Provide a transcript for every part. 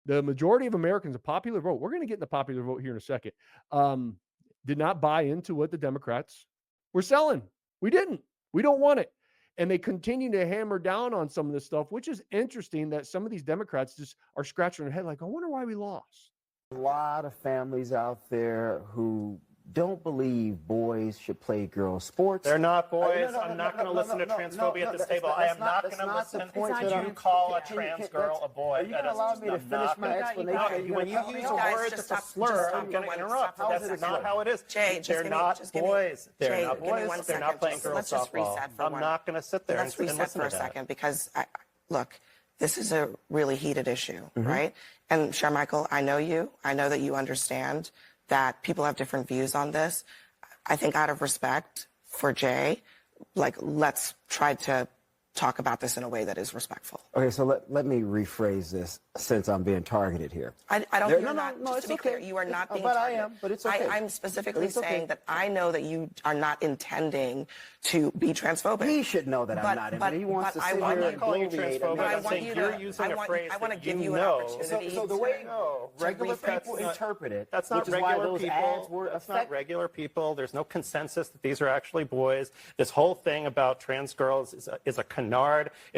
The majority of Americans, a popular vote, we're going to get in the popular vote here in a second, did not buy into what the Democrats were selling. We didn't. We don't want it. And they continue to hammer down on some of this stuff, which is interesting that some of these Democrats just are scratching their head like, I wonder why we lost. A lot of families out there who don't believe boys should play girls' sports. They're not boys. I'm not going to listen to transphobia at this table. I am not going to listen to you call a trans girl a boy. Are you going to allow me to finish my explanation? When you use a word that's a slur, I'm going to interrupt. That's not how it is. They're not boys. They're not boys. They're not playing girls' softball. I'm not going to sit there and listen to that. Let's reset for a second because, look, this is a really heated issue, right? And Sharmichael, I know you. I know that you understand that people have different views on this. I think out of respect for Jay, like, let's try to talk about this in a way that is respectful. Okay, so let me rephrase this since I'm being targeted here. I don't think you're not, just to be clear, you are not being targeted. I am, but it's okay. I'm specifically saying that I know that you are not intending to be transphobic. He should know that I'm not intending. He wants to sit here and bloviate. I'm saying you're using a phrase I want to give you you an opportunity. So the way regular people interpret it, that's not regular people. That's not regular people. There's no consensus that these are actually boys. This whole thing about trans girls is a canard.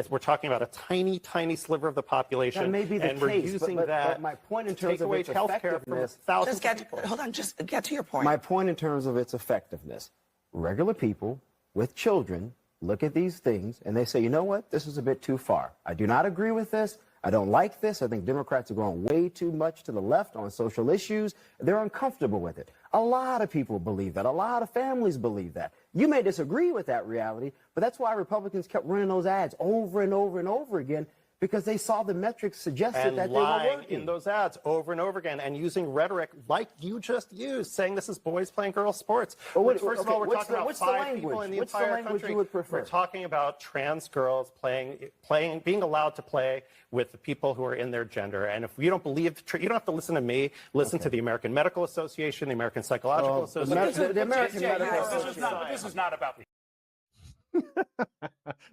We're talking about a tiny, tiny sliver of the population. That may be the and we're case, using but that my point in to terms take of away its healthcare from effectiveness. thousands of people. Hold on, just get to your point. My point in terms of its effectiveness. Regular people with children look at these things and they say, you know what, this is a bit too far. I do not agree with this. I don't like this. I think Democrats are going way too much to the left on social issues. They're uncomfortable with it. A lot of people believe that. A lot of families believe that. You may disagree with that reality, but that's why Republicans kept running those ads over and over and over again, because they saw the metrics suggested that they were lying working. in those ads over and over again and using rhetoric like you just used, saying this is boys playing girls sports. Well, First of all, we're talking about 5 people in the entire country. You would prefer? We're talking about trans girls being allowed to play with the people who are in their gender. And if you don't believe, you don't have to listen to me. Listen to the American Medical Association, the American Psychological Association. The American Medical Association. This is not about the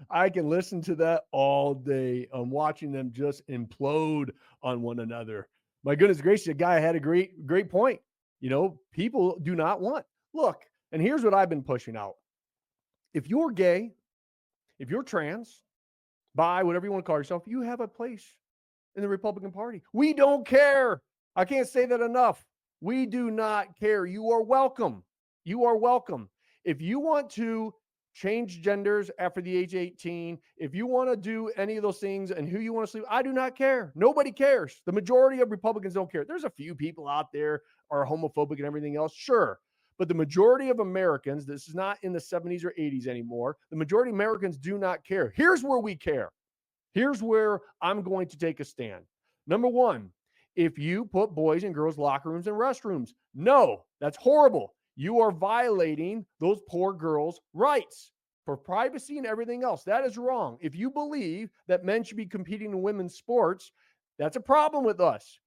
I can listen to that all day. I'm watching them just implode on one another. My goodness gracious, the guy had a great point. You know, people do not want. Look, and here's what I've been pushing out. If you're gay, if you're trans, bi, whatever you want to call yourself, you have a place in the Republican Party. We don't care. I can't say that enough. We do not care. You are welcome. You are welcome. If you want to change genders after the age 18, if you want to do any of those things and who you want to sleep, I do not care. Nobody cares. The majority of Republicans don't care. There's a few people out there are homophobic and everything else, sure. But the majority of Americans, this is not in the 70s or 80s anymore, the majority of Americans do not care. Here's where we care. Here's where I'm going to take a stand. Number one, if you put boys in girls' locker rooms and restrooms, no, that's horrible. You are violating those poor girls' rights for privacy and everything else. That is wrong. If you believe that men should be competing in women's sports, that's a problem with us.